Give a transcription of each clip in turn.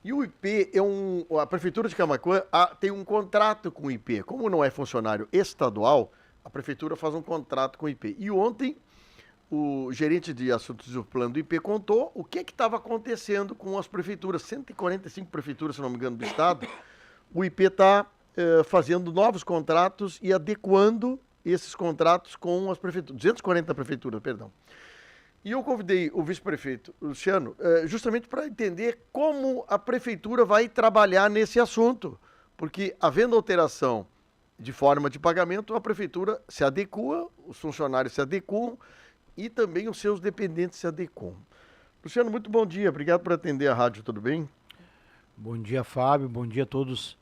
E o IP a Prefeitura de Camaquã tem um contrato com o IP. Como não é funcionário estadual, a Prefeitura faz um contrato com o IP. E ontem, o gerente de assuntos do plano do IP contou o que estava acontecendo com as prefeituras. 145 prefeituras, se não me engano, do estado. O IP está fazendo novos contratos e adequando esses contratos com as prefeituras. 240 prefeituras, perdão. E eu convidei o vice-prefeito Luciano justamente para entender como a prefeitura vai trabalhar nesse assunto. Porque, havendo alteração de forma de pagamento, a prefeitura se adequa, os funcionários se adequam e também os seus dependentes se adequam. Luciano, muito bom dia. Obrigado por atender a rádio, tudo bem? Bom dia, Fábio. Bom dia a todos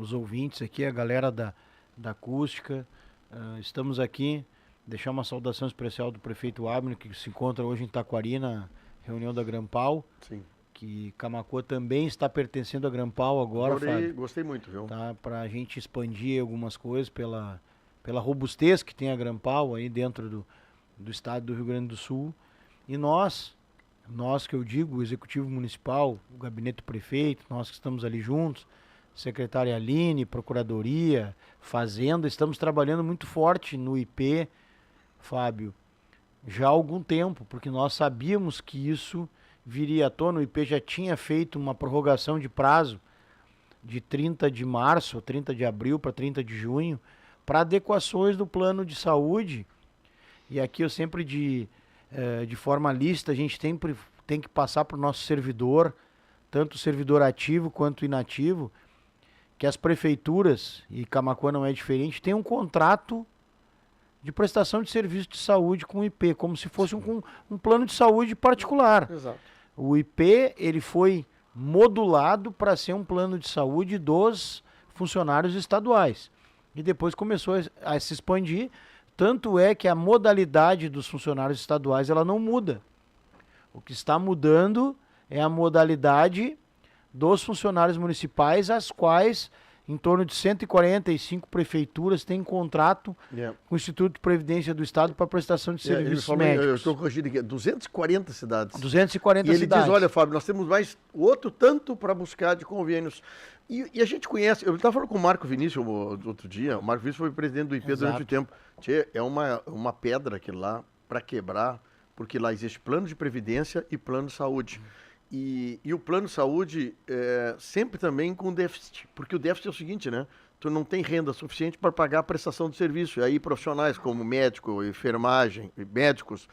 os ouvintes aqui, a galera da Acústica. Estamos aqui. Deixar uma saudação especial do prefeito Abner, que se encontra hoje em Taquari, na reunião da Grampal. Sim. Que Camaquã também está pertencendo à Grampal agora, Fábio. Gostei muito, viu? Tá, para a gente expandir algumas coisas pela robustez que tem a Grampal aí dentro do estado do Rio Grande do Sul. E nós que eu digo, o Executivo Municipal, o Gabinete do Prefeito, nós que estamos ali juntos, Secretária Aline, Procuradoria, Fazenda, estamos trabalhando muito forte no IP, Fábio, já há algum tempo, porque nós sabíamos que isso viria à tona. O IP já tinha feito uma prorrogação de prazo de 30 de março, 30 de abril para 30 de junho, para adequações do plano de saúde. E aqui eu sempre, de forma lícita, a gente sempre tem que passar para o nosso servidor, tanto o servidor ativo quanto inativo, que as prefeituras, e Camaquã não é diferente, tem um contrato de prestação de serviço de saúde com o IP, como se fosse um plano de saúde particular. Exato. O IP ele foi modulado para ser um plano de saúde dos funcionários estaduais. E depois começou a se expandir, tanto é que a modalidade dos funcionários estaduais ela não muda. O que está mudando é a modalidade dos funcionários municipais, as quais em torno de 145 prefeituras têm contrato com o Instituto de Previdência do Estado para prestação de serviços médicos. Eu estou corrigindo aqui, 240 cidades. 240 cidades. E ele cidades. diz, olha, Fábio, nós temos mais outro tanto para buscar de convênios. E a gente conhece, eu estava falando com o Marco Vinícius outro dia, o Marco Vinícius foi presidente do IP durante o tempo. Tchê, é uma pedra aquilo lá para quebrar, porque lá existe plano de previdência e plano de saúde. E o plano de saúde sempre também com déficit, porque o déficit é o seguinte, né? Tu não tem renda suficiente para pagar a prestação de serviço. E aí profissionais como médico, enfermagem, médicos,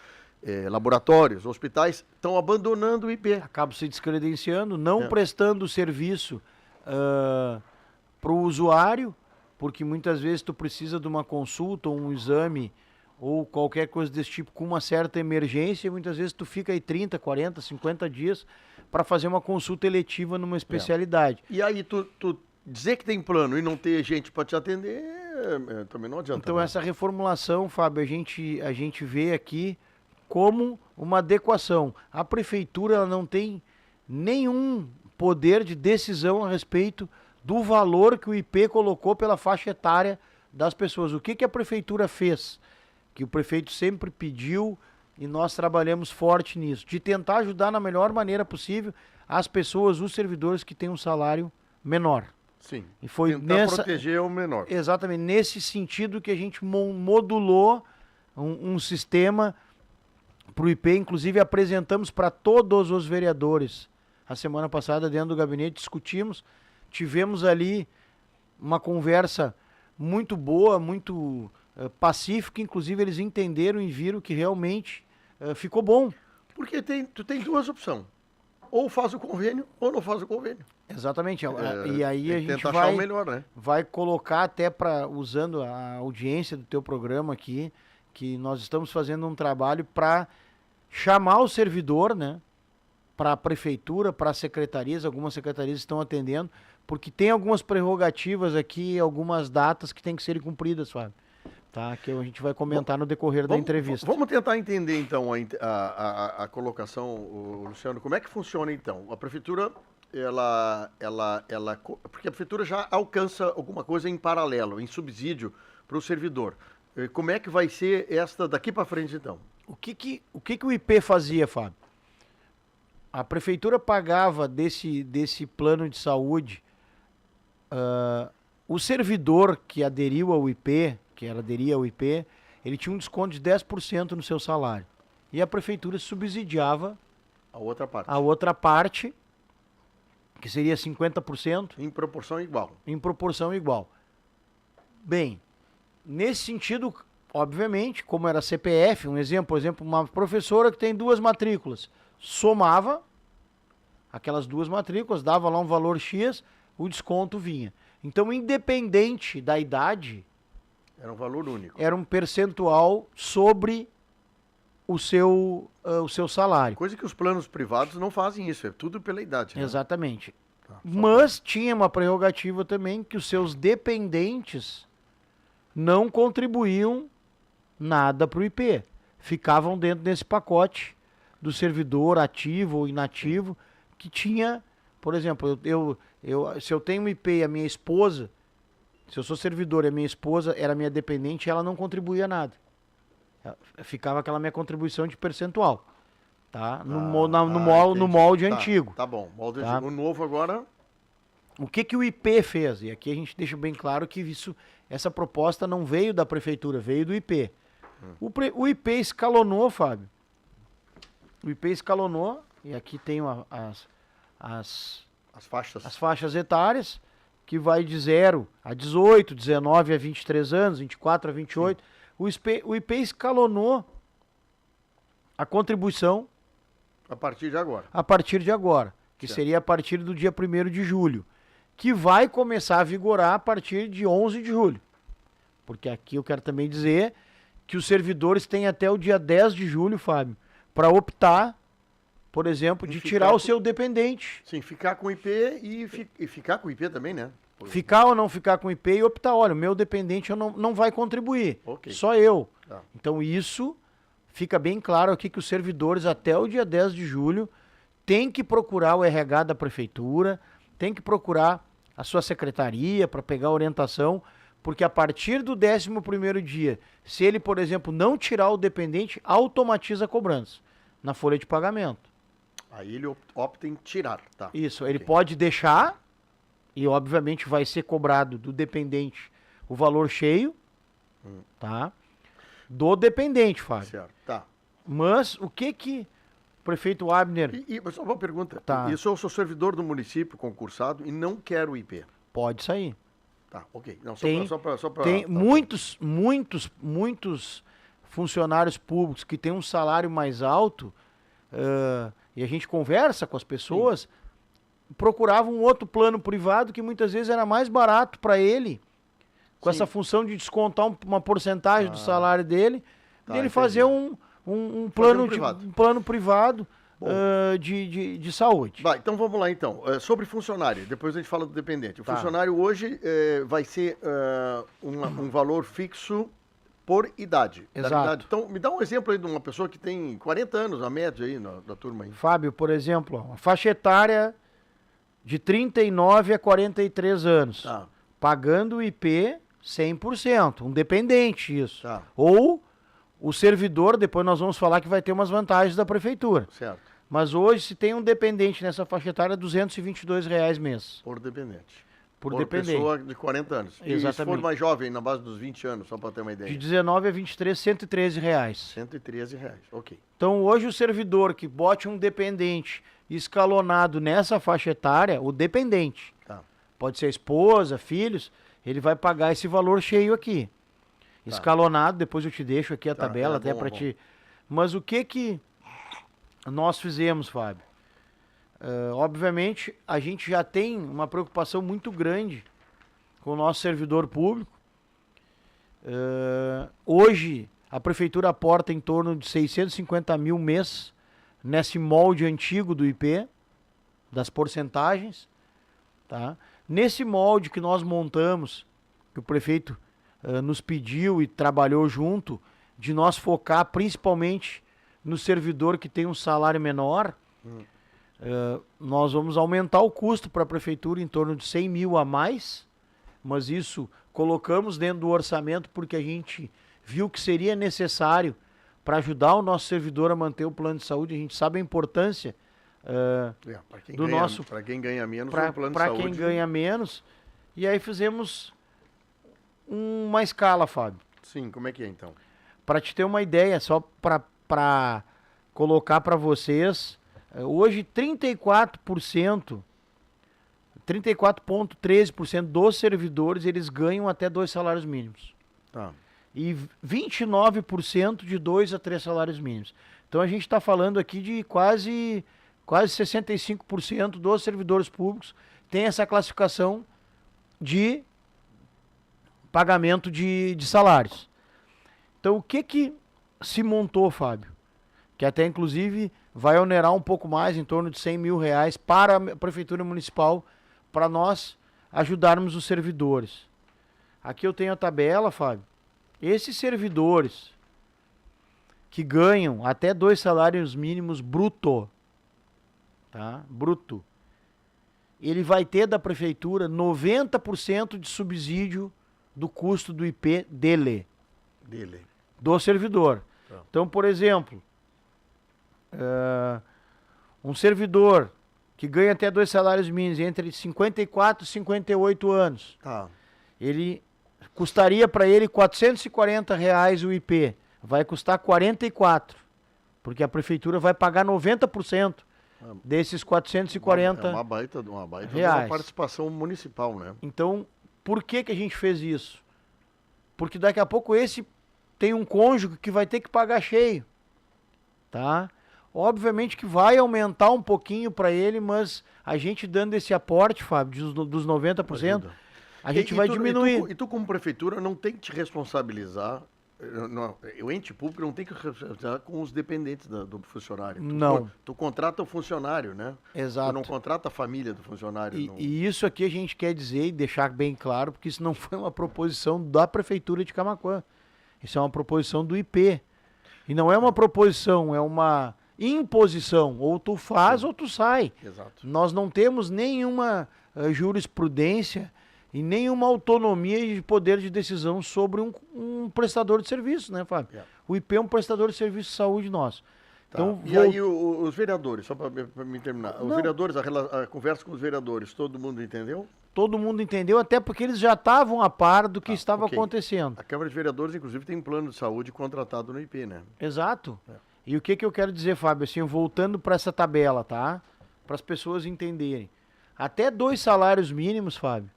laboratórios, hospitais, estão abandonando o IP. Acabam se descredenciando, não prestando o serviço para o usuário, porque muitas vezes tu precisa de uma consulta ou um exame ou qualquer coisa desse tipo com uma certa emergência, e muitas vezes tu fica aí 30, 40, 50 dias para fazer uma consulta eletiva numa especialidade. E aí tu dizer que tem plano e não ter gente para te atender, também não adianta. Então essa reformulação, Fábio, a gente vê aqui como uma adequação. A prefeitura ela não tem nenhum poder de decisão a respeito do valor que o IP colocou pela faixa etária das pessoas. O que a prefeitura fez? Que o prefeito sempre pediu, e nós trabalhamos forte nisso, de tentar ajudar na melhor maneira possível as pessoas, os servidores que têm um salário menor. Sim, e foi tentar proteger o menor. Exatamente, nesse sentido que a gente modulou um sistema para o IP, inclusive apresentamos para todos os vereadores. A semana passada, dentro do gabinete, discutimos, tivemos ali uma conversa muito boa, muito pacífica, inclusive eles entenderam e viram que realmente ficou bom. Porque tu tem duas opções, ou faz o convênio ou não faz o convênio. Exatamente, e aí a gente achar o melhor, né? vai colocar até usando a audiência do teu programa aqui, que nós estamos fazendo um trabalho para chamar o servidor, né, para a prefeitura, para as secretarias, algumas secretarias estão atendendo, porque tem algumas prerrogativas aqui, algumas datas que têm que serem cumpridas, Fábio. Tá, que a gente vai comentar no decorrer da entrevista. Vamos tentar entender, então, a colocação, Luciano. Como é que funciona, então? A prefeitura, porque a prefeitura já alcança alguma coisa em paralelo, em subsídio para o servidor. Como é que vai ser esta daqui para frente, então? O que o IP fazia, Fábio? A prefeitura pagava desse plano de saúde, o servidor que aderiu ao IP, aderia ao IP, ele tinha um desconto de 10% no seu salário. E a prefeitura subsidiava A outra parte. a outra parte, que seria 50%, Em proporção igual. em proporção igual. Bem, nesse sentido, obviamente, como era CPF, um exemplo, por exemplo, uma professora que tem 2 matrículas, somava aquelas 2 matrículas, dava lá um valor X, o desconto vinha. Então, independente da idade, Era um valor único. era um percentual sobre o seu salário. Coisa que os planos privados não fazem isso, é tudo pela idade. Né? Exatamente. Tá, só Mas tinha uma prerrogativa também que os seus dependentes não contribuíam nada para o IP. Ficavam dentro desse pacote do servidor ativo ou inativo que tinha, por exemplo, se eu tenho um IP e a minha esposa, se eu sou servidor e a minha esposa era minha dependente, ela não contribuía nada. Ficava aquela minha contribuição de percentual, tá? No molde Tá, antigo. Tá bom, molde Tá? antigo. O novo agora, O que o IP fez? E aqui a gente deixa bem claro que essa proposta não veio da prefeitura, veio do IP. O IP escalonou, Fábio. O IP escalonou, e aqui tem as as faixas. faixas etárias, que vai de 0 a 18, 19 a 23 anos, 24 a 28. O IP escalonou a contribuição A partir de agora. a partir de agora, que Certo. seria a partir do dia 1º de julho, que vai começar a vigorar a partir de 11 de julho. Porque aqui eu quero também dizer que os servidores têm até o dia 10 de julho, Fábio, para optar, por exemplo, de ficar tirar o com- seu dependente. Sim, ficar com o IP e ficar com o IP também, né? Ficar ou não ficar com o IP e optar, olha, o meu dependente não vai contribuir, Ok. só eu. Tá. Então isso fica bem claro aqui que os servidores até o dia 10 de julho têm que procurar o RH da prefeitura, têm que procurar a sua secretaria para pegar orientação, porque a partir do 11º dia, se ele, por exemplo, não tirar o dependente, automatiza a cobrança na folha de pagamento. Aí ele opta em tirar, tá? Isso, ele Ok. pode deixar e obviamente vai ser cobrado do dependente o valor cheio, tá? Do dependente, Fábio. Certo, tá. Mas o que o prefeito Abner Mas só uma pergunta. Tá. Eu sou servidor do município concursado e não quero o IP. pode sair? Tá, ok. Não, Tem- só pra Tem tá. muitos funcionários públicos que têm um salário mais alto, e a gente conversa com as pessoas, procuravam um outro plano privado que muitas vezes era mais barato para ele, com Sim. essa função de descontar uma porcentagem do salário dele, Tá, dele entendi. fazer um plano, privado. um plano privado Bom. de saúde. Vai, então vamos lá então. Sobre funcionário, depois a gente fala do dependente. O Tá. funcionário hoje vai ser um valor fixo por idade. Da Exato. idade. Então, me dá um exemplo aí de uma pessoa que tem 40 anos, a média aí da turma aí. Fábio, por exemplo, ó, a faixa etária de 39 a 43 anos, Tá, pagando o IP 100%, um dependente isso. tá, Ou o servidor, depois nós vamos falar que vai ter umas vantagens da prefeitura. certo. Mas hoje, se tem um dependente nessa faixa etária, R$ 222 mês Por dependente. por dependente. pessoa de 40 anos. E se for Exatamente. mais jovem, na base dos 20 anos, só para ter uma ideia. De 19 a 23, R$ 113 reais. R$ 113, ok. Então, hoje o servidor que bote um dependente escalonado nessa faixa etária, o dependente, Tá. pode ser a esposa, filhos, ele vai pagar esse valor cheio aqui. Escalonado, depois eu te deixo aqui a Tá, tabela é até bom, para é bom. ti. Mas o que nós fizemos, Fábio? Obviamente, a gente já tem uma preocupação muito grande com o nosso servidor público. Hoje, a prefeitura aporta em torno de 650 mil mês nesse molde antigo do IP, das porcentagens. Tá? Nesse molde que nós montamos, que o prefeito nos pediu e trabalhou junto, de nós focar principalmente no servidor que tem um salário menor, nós vamos aumentar o custo para a prefeitura em torno de 100 mil a mais, mas isso colocamos dentro do orçamento porque a gente viu que seria necessário para ajudar o nosso servidor a manter o plano de saúde. A gente sabe a importância Para quem ganha menos, para um plano de saúde. quem ganha menos. E aí fizemos uma escala, Fábio. Sim, como é que é então? Para te ter uma ideia, só para colocar para vocês, hoje 34,13% dos servidores, eles ganham até 2 salários mínimos. Tá. E 29% de 2 a 3 salários mínimos. Então a gente está falando aqui de quase 65% dos servidores públicos tem essa classificação de pagamento de salários. Então o que se montou, Fábio? Que até inclusive vai onerar um pouco mais, em torno de 100 mil reais para a Prefeitura Municipal, para nós ajudarmos os servidores. Aqui eu tenho a tabela, Fábio. Esses servidores que ganham até 2 salários mínimos bruto, tá? Bruto. Ele vai ter da prefeitura 90% de subsídio do custo do IP dele. Do servidor. Tá. Então, por exemplo, um servidor que ganha até 2 salários mínimos entre 54 e 58 anos, Tá. ele custaria para ele R$440 o IP. Vai custar 44, porque a prefeitura vai pagar 90% desses 440 uma baita de uma reais. participação municipal, né? Então, por que a gente fez isso? Porque daqui a pouco esse tem um cônjuge que vai ter que pagar cheio, tá? Obviamente que vai aumentar um pouquinho para ele, mas a gente dando esse aporte, Fábio, dos 90%, a gente vai diminuir. E tu como prefeitura não tem que te responsabilizar, o ente público não tem que responsabilizar com os dependentes do funcionário. Tu contrata o funcionário, né? Exato. Tu não contrata a família do funcionário. E isso aqui a gente quer dizer e deixar bem claro, porque isso não foi uma proposição da Prefeitura de Camaquã. Isso é uma proposição do IP. E não é uma proposição, é uma imposição. Ou tu faz ou tu sai. Exato. Nós não temos nenhuma jurisprudência e nenhuma autonomia de poder de decisão sobre um prestador de serviço, né, Fábio? O IP é um prestador de serviço de saúde nosso. Tá. Então, e aí os vereadores, só para me terminar, os vereadores, a conversa com os vereadores, todo mundo entendeu? Todo mundo entendeu, até porque eles já estavam a par do que estava acontecendo. A Câmara de Vereadores, inclusive, tem um plano de saúde contratado no IP, né? Exato. E o que eu quero dizer, Fábio, assim, voltando para essa tabela, tá? Para as pessoas entenderem. Até 2 salários mínimos, Fábio,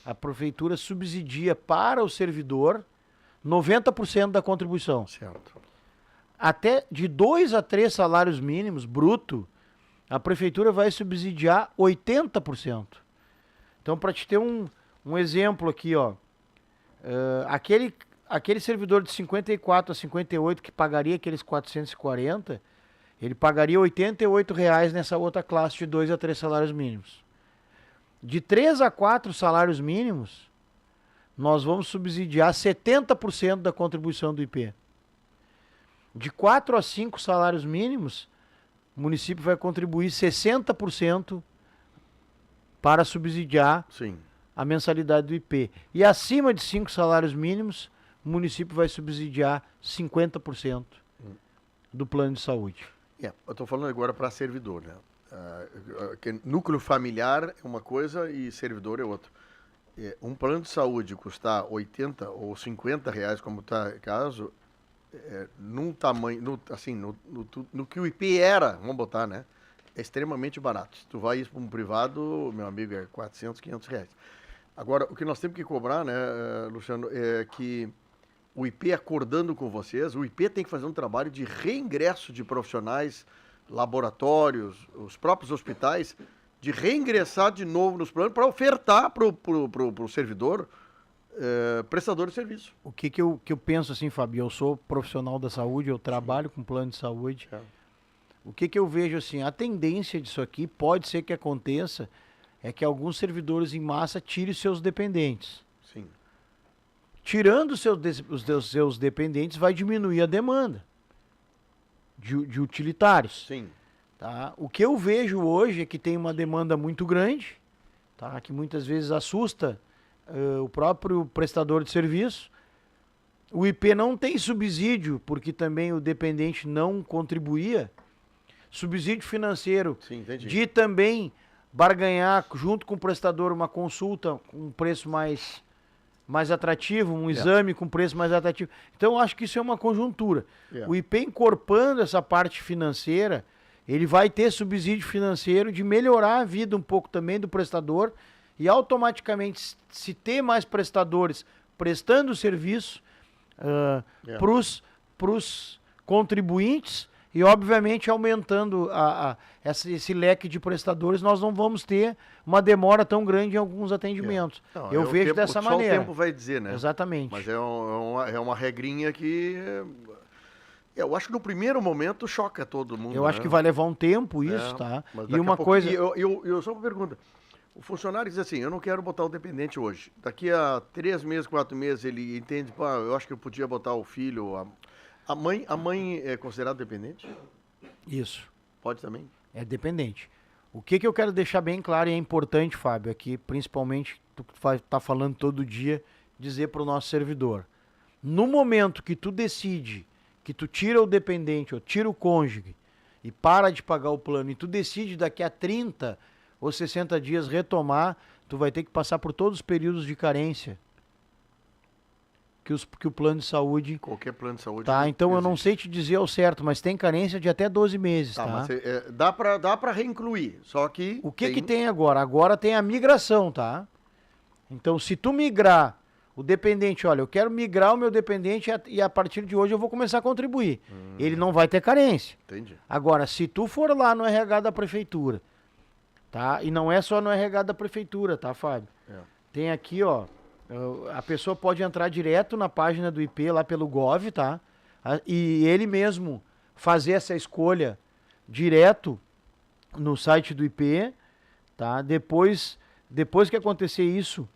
a prefeitura subsidia para o servidor 90% da contribuição. Certo. Até de 2 a 3 salários mínimos, bruto, a prefeitura vai subsidiar 80%. Então, para te ter um exemplo aqui, ó, aquele servidor de 54 a 58 que pagaria aqueles 440, ele pagaria R$88 nessa outra classe de 2 a 3 salários mínimos. De 3 a 4 salários mínimos, nós vamos subsidiar 70% da contribuição do IP. De 4 a 5 salários mínimos, o município vai contribuir 60% para subsidiar a mensalidade do IP. E acima de 5 salários mínimos, o município vai subsidiar 50% do plano de saúde. Eu estou falando agora para servidor, né? Núcleo familiar é uma coisa e servidor é outra. Um plano de saúde custar 80 ou 50 reais, como está o caso, num tamanho, no que o IP era, vamos botar, né? É extremamente barato. Se tu vai isso para um privado, meu amigo, é 400, 500 reais. Agora, o que nós temos que cobrar, né, Luciano, é que o IP acordando com vocês, o IP tem que fazer um trabalho de reingresso de profissionais, laboratórios, os próprios hospitais, de reingressar de novo nos planos para ofertar para o servidor prestador de serviço. O que eu penso assim, Fábio? Eu sou profissional da saúde, eu trabalho com plano de saúde. O que eu vejo assim, a tendência disso aqui, pode ser que aconteça, é que alguns servidores em massa tirem seus dependentes. Sim. Tirando os seus dependentes, vai diminuir a demanda de utilitários. Sim. Tá? O que eu vejo hoje é que tem uma demanda muito grande, tá? Que muitas vezes assusta o próprio prestador de serviço. O IP não tem subsídio, porque também o dependente não contribuía. subsídio financeiro, Sim, entendi. de também barganhar junto com o prestador uma consulta com um preço mais atrativo, um exame com preço mais atrativo. Então, eu acho que isso é uma conjuntura. O IP incorporando essa parte financeira, ele vai ter subsídio financeiro de melhorar a vida um pouco também do prestador e automaticamente, se ter mais prestadores prestando serviço para os contribuintes e, obviamente, aumentando esse leque de prestadores, nós não vamos ter uma demora tão grande em alguns atendimentos. Não, eu vejo dessa maneira. Só o tempo vai dizer, né? Exatamente. Mas é uma regrinha que... Eu acho que no primeiro momento choca todo mundo. Eu acho que vai levar um tempo isso, tá? E uma coisa... Eu só uma pergunta. O funcionário diz assim, eu não quero botar o dependente hoje. Daqui a 3 meses, 4 meses, ele entende, pô, eu acho que eu podia botar o filho... A mãe é considerada dependente? Isso. Pode também? É dependente. O que eu quero deixar bem claro e é importante, Fábio, aqui, principalmente, tu tá falando todo dia, dizer para o nosso servidor. No momento que tu decide que tu tira o dependente ou tira o cônjuge e para de pagar o plano e tu decide daqui a 30 ou 60 dias retomar, tu vai ter que passar por todos os períodos de carência que o plano de saúde... Qualquer plano de saúde... Tá, então eu não sei te dizer ao certo, mas tem carência de até 12 meses, tá? Mas dá pra reincluir, só que... O que tem agora? Agora tem a migração, tá? Então, se tu migrar o dependente, olha, eu quero migrar o meu dependente e a partir de hoje eu vou começar a contribuir. Ele não vai ter carência. Entendi. Agora, se tu for lá no RH da prefeitura, tá? E não é só no RH da prefeitura, tá, Fábio? Tem aqui, ó, a pessoa pode entrar direto na página do IP lá pelo Gov, tá? E ele mesmo fazer essa escolha direto no site do IP, tá? Depois que acontecer isso,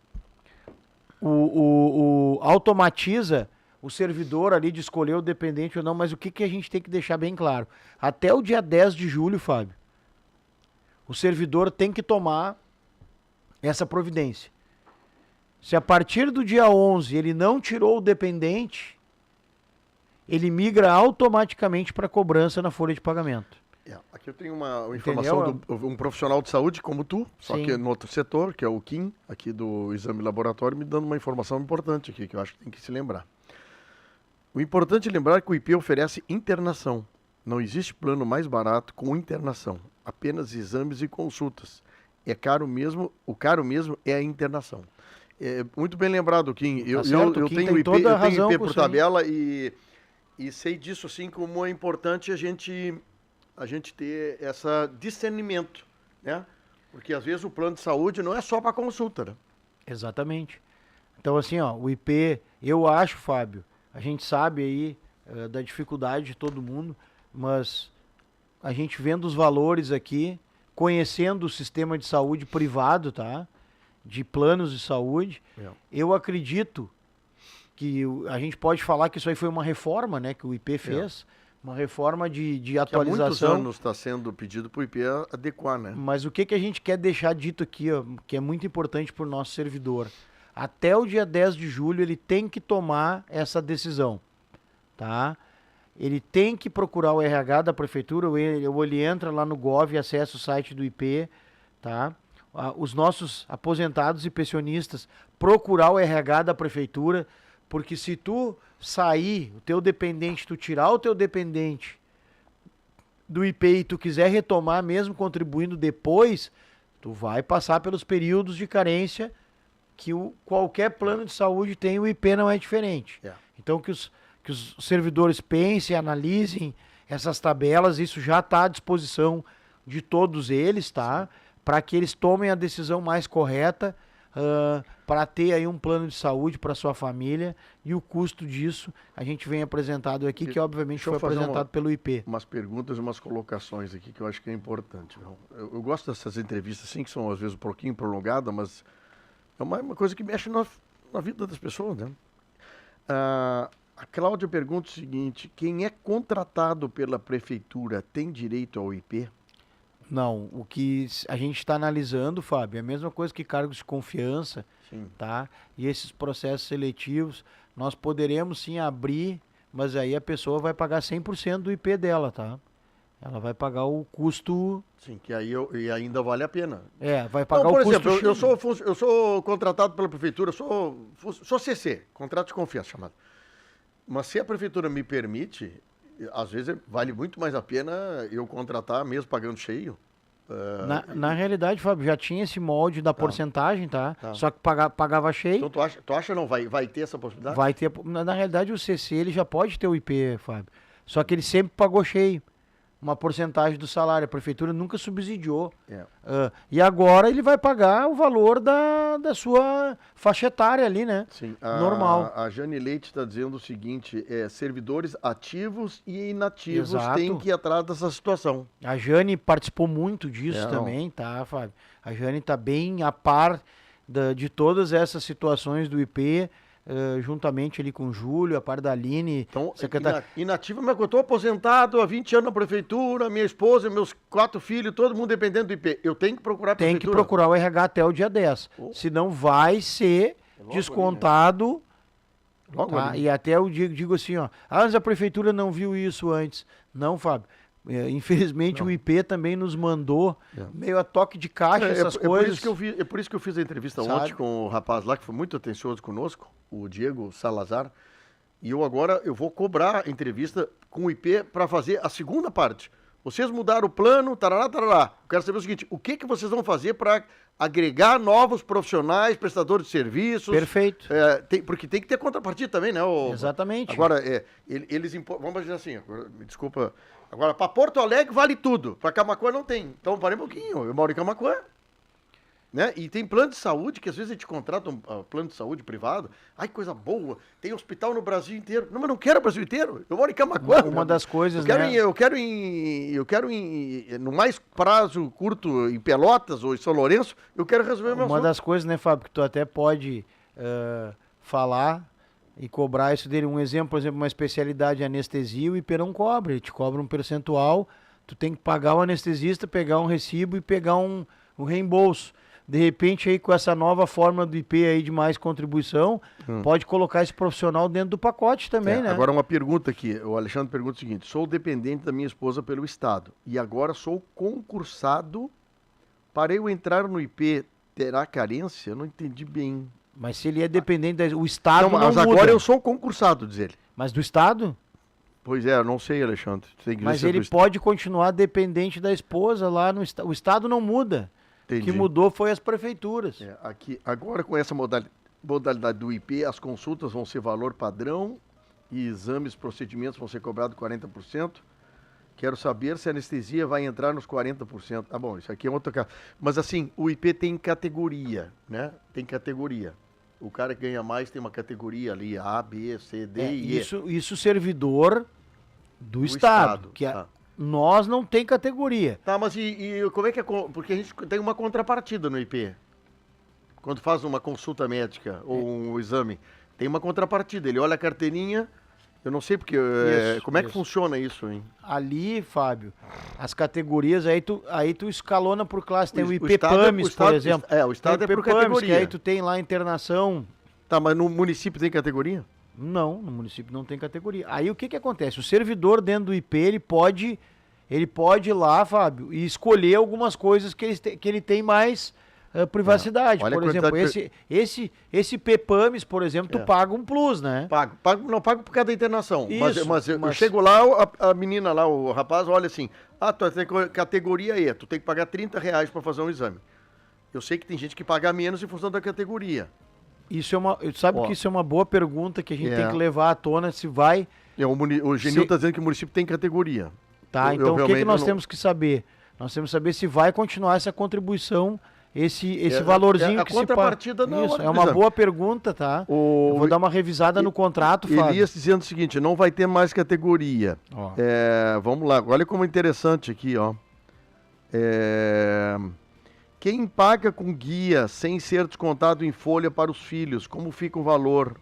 automatiza o servidor ali de escolher o dependente ou não, mas o que a gente tem que deixar bem claro? Até o dia 10 de julho, Fábio, o servidor tem que tomar essa providência. Se a partir do dia 11 ele não tirou o dependente, ele migra automaticamente para cobrança na folha de pagamento. Aqui eu tenho uma informação de um profissional de saúde como tu, só que no outro setor, que é o Kim, aqui do exame laboratório, me dando uma informação importante aqui, que eu acho que tem que se lembrar. O importante é lembrar que o IP oferece internação. Não existe plano mais barato com internação. Apenas exames e consultas. O caro mesmo é a internação. Muito bem lembrado, Kim. Eu tenho IP por tabela e sei disso, assim, como é importante a gente ter esse discernimento, né? Porque às vezes o plano de saúde não é só para consulta, né? Exatamente. Então, assim, ó, o IP, eu acho, Fábio, a gente sabe aí da dificuldade de todo mundo, mas a gente vendo os valores aqui, conhecendo o sistema de saúde privado, tá? De planos de saúde, eu acredito que a gente pode falar que isso aí foi uma reforma, né, que o IP fez, uma reforma de atualização. Há muitos anos está sendo pedido para o IP adequar, né? Mas o que a gente quer deixar dito aqui, ó, que é muito importante para o nosso servidor, até o dia 10 de julho ele tem que tomar essa decisão, tá? Ele tem que procurar o RH da prefeitura, ou ele entra lá no Gov e acessa o site do IP, tá? Os nossos aposentados e pensionistas procurar o RH da prefeitura, porque se tu sair, o teu dependente, tu tirar o teu dependente do IP e tu quiser retomar mesmo contribuindo depois, tu vai passar pelos períodos de carência que qualquer plano de saúde tem, o IP não é diferente. Então que os servidores pensem, analisem essas tabelas, isso já está à disposição de todos eles, tá? Para que eles tomem a decisão mais correta, para ter aí um plano de saúde para sua família, e o custo disso a gente vem apresentado aqui, que obviamente foi apresentado pelo IP. Umas perguntas e umas colocações aqui que eu acho que é importante. Eu gosto dessas entrevistas assim, que são às vezes um pouquinho prolongadas, mas é uma coisa que mexe na vida das pessoas, né? A Cláudia pergunta o seguinte: quem é contratado pela prefeitura tem direito ao IP? Não, o que a gente está analisando, Fábio, é a mesma coisa que cargos de confiança, tá? E esses processos seletivos, nós poderemos sim abrir, mas aí a pessoa vai pagar 100% do IP dela, tá? Ela vai pagar o custo... Sim, que aí e ainda vale a pena. Vai pagar Não, por o custo... exemplo, eu sou contratado pela prefeitura, sou CC, contrato de confiança chamado. Mas se a prefeitura me permite, às vezes vale muito mais a pena eu contratar mesmo pagando cheio. Na realidade, Fábio, já tinha esse molde da porcentagem, tá? Só que pagava cheio. Então tu acha não vai ter essa possibilidade? Vai ter. Na realidade, o CC ele já pode ter o IP, Fábio. Só que ele sempre pagou cheio. Uma porcentagem do salário. A prefeitura nunca subsidiou. E agora ele vai pagar o valor da sua faixa etária ali, né? Sim. Normal. A Jane Leite está dizendo o seguinte, servidores ativos e inativos Exato. têm que ir atrás dessa situação. A Jane participou muito disso também, tá, Fábio? A Jane está bem a par de todas essas situações do IP, juntamente ali com o Júlio, a par da Aline. Então, inativo, mas eu estou aposentado há 20 anos na prefeitura, minha esposa, meus 4 filhos, todo mundo dependendo do IP. Eu tenho que procurar a prefeitura? Tem que procurar o RH até o dia 10. Senão vai ser descontado. Ali, né? Logo ali. E até eu digo assim, ó. Mas a prefeitura não viu isso antes. Não, Fábio. Infelizmente o IP também nos mandou meio a toque de caixa essas coisas. É por isso que eu fiz a entrevista ontem com o rapaz lá, que foi muito atencioso conosco, o Diego Salazar. E eu vou cobrar a entrevista com o IP para fazer a segunda parte. Vocês mudaram o plano, tarará, tarará. Eu quero saber o seguinte, o que vocês vão fazer para agregar novos profissionais, prestadores de serviços? Perfeito. Porque tem que ter contrapartida também, né? Exatamente. Agora, vamos dizer assim, me desculpa. Agora, para Porto Alegre vale tudo, para Camaquã não tem. Então, parei um pouquinho, eu moro em Camaquã. Né? E tem plano de saúde, que às vezes a gente contrata um plano de saúde privado. Ai, que coisa boa, tem hospital no Brasil inteiro. Não, mas não quero o Brasil inteiro, eu moro em Camaquã. Uma das coisas, eu quero no mais prazo curto, em Pelotas ou em São Lourenço, eu quero resolver meu assunto. Uma das coisas, né, Fábio, que tu até pode falar e cobrar isso dele. Um exemplo, por exemplo, uma especialidade de anestesia, o IP não cobra, ele te cobra um percentual, tu tem que pagar o anestesista, pegar um recibo e pegar um reembolso. De repente, aí com essa nova forma do IP aí de mais contribuição, pode colocar esse profissional dentro do pacote também, né? Agora uma pergunta aqui, o Alexandre pergunta o seguinte, sou dependente da minha esposa pelo Estado e agora sou concursado, para eu entrar no IP, terá carência? Eu não entendi bem. Mas se ele é dependente, o Estado não mas muda. Agora eu sou concursado, diz ele. Mas do Estado? Pois é, eu não sei, Alexandre. Mas ele pode continuar dependente da esposa lá no Estado. O Estado não muda. Entendi. O que mudou foi as prefeituras. Aqui, agora com essa modalidade do IP, as consultas vão ser valor padrão e exames, procedimentos vão ser cobrados 40%. Quero saber se a anestesia vai entrar nos 40%. Ah, bom, isso aqui é outro caso. Mas assim, o IP tem categoria, né? Tem categoria. O cara que ganha mais tem uma categoria ali, A, B, C, D e E. Isso servidor do Estado, que nós não tem categoria. Tá, mas e como é que é? Porque a gente tem uma contrapartida no IP. Quando faz uma consulta médica ou um exame, tem uma contrapartida. Ele olha a carteirinha, eu não sei porque. Como é que funciona isso, hein? Ali, Fábio, as categorias, aí tu escalona por classe. Tem o IP PAMIS, por exemplo. O Estado é por categoria. Que aí tu tem lá internação. Tá, mas no município tem categoria? Não, no município não tem categoria. Aí o que acontece? O servidor dentro do IP, ele pode ir lá, Fábio, e escolher algumas coisas que ele tem mais privacidade. Por exemplo, esse IP PAMIS, por exemplo, tu paga um plus, né? Não pago por causa da internação. Isso, mas eu chego lá, a menina lá, o rapaz, olha assim, tu tem categoria E, tu tem que pagar R$30 para fazer um exame. Eu sei que tem gente que paga menos em função da categoria. Sabe que isso é uma boa pergunta que a gente tem que levar à tona, se vai... O Genil está dizendo que o município tem categoria. Tá, então o que nós temos que saber? Nós temos que saber se vai continuar essa contribuição, esse valorzinho que se paga. A contrapartida não. Isso, é uma boa pergunta, tá? Eu vou dar uma revisada no contrato, Fábio. Elias dizendo o seguinte, não vai ter mais categoria. Vamos lá, olha como é interessante aqui, ó. Quem paga com guia sem ser descontado em folha para os filhos, como fica o valor?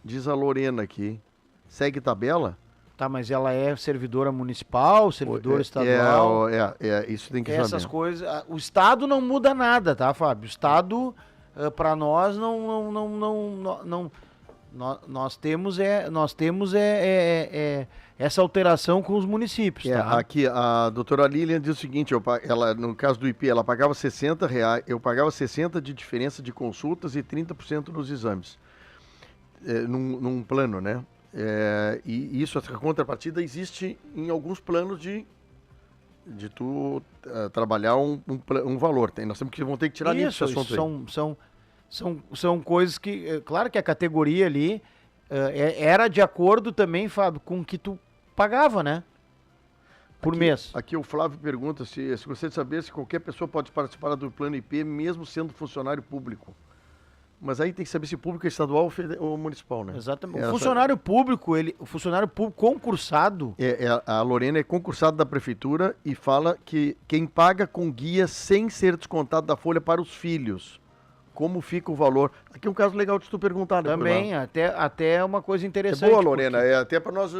Diz a Lorena aqui. Segue tabela? Tá, mas ela é servidora municipal, servidora estadual? Isso tem que saber. Essas coisas. O Estado não muda nada, tá, Fábio? O Estado, para nós, Nós temos essa alteração com os municípios, tá? Aqui a doutora Lilian diz o seguinte, ela, no caso do IP, ela pagava R$60, eu pagava 60 de diferença de consultas e 30% nos exames, num plano, né? E isso, essa contrapartida existe em alguns planos de tu trabalhar um valor. Nós vamos ter que tirar isso, esse assunto aí. São coisas que, claro que a categoria ali era de acordo também, Fábio, com o que tu pagava, né? Por mês. Aqui o Flávio pergunta se gostaria de saber se qualquer pessoa pode participar do plano IP, mesmo sendo funcionário público. Mas aí tem que saber se público é estadual ou municipal, né? Exatamente. O funcionário público concursado... A Lorena é concursada da prefeitura e fala que quem paga com guia sem ser descontado da folha para os filhos. Como fica o valor? Aqui é um caso legal de tu perguntar, né? Também, até é uma coisa interessante. Boa, Lorena, até para nós,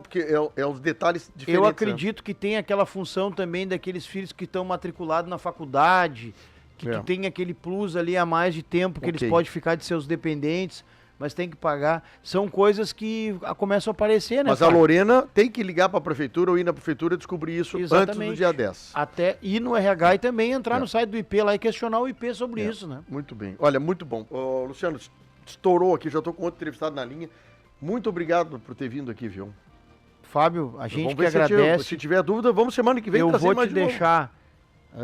porque os detalhes diferentes. Eu acredito que tem aquela função também daqueles filhos que estão matriculados na faculdade, que tu tem aquele plus ali a mais de tempo que eles podem ficar de seus dependentes, mas tem que pagar. São coisas que começam a aparecer, né? Mas a Lorena tem que ligar para a prefeitura ou ir na prefeitura e descobrir isso antes do dia 10. Até ir no RH e também entrar no site do IP lá e questionar o IP sobre isso, né? Muito bem. Olha, muito bom. Luciano, estourou aqui, já estou com outro entrevistado na linha. Muito obrigado por ter vindo aqui, viu? Fábio, a gente que agradece. Se tiver dúvida, vamos semana que vem trazer mais. Eu vou te deixar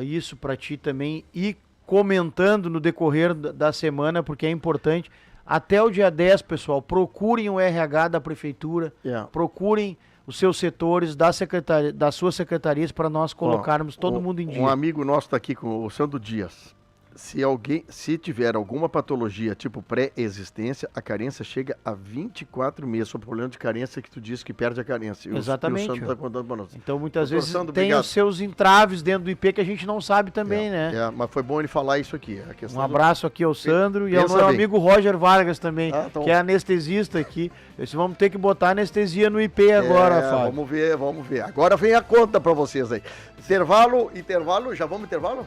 isso para ti também e comentando no decorrer da semana, porque é importante. Até o dia 10, pessoal, procurem o RH da prefeitura, procurem os seus setores, das suas secretarias, para nós colocarmos todo mundo em dia. Um amigo nosso está aqui com o Sandro Dias. Se tiver alguma patologia tipo pré-existência, a carência chega a 24 meses. Sobre o problema de carência que tu disse que perde a carência. Exatamente. E o Sandro está contando para nós. Então, muitas vezes tem os seus entraves dentro do IP que a gente não sabe também, né? Mas foi bom ele falar isso aqui. Um abraço aqui ao Sandro e ao meu amigo Roger Vargas também, que é anestesista aqui. Vamos ter que botar anestesia no IP agora, Fábio. Vamos ver. Agora vem a conta para vocês aí. Intervalo, já vamos intervalo?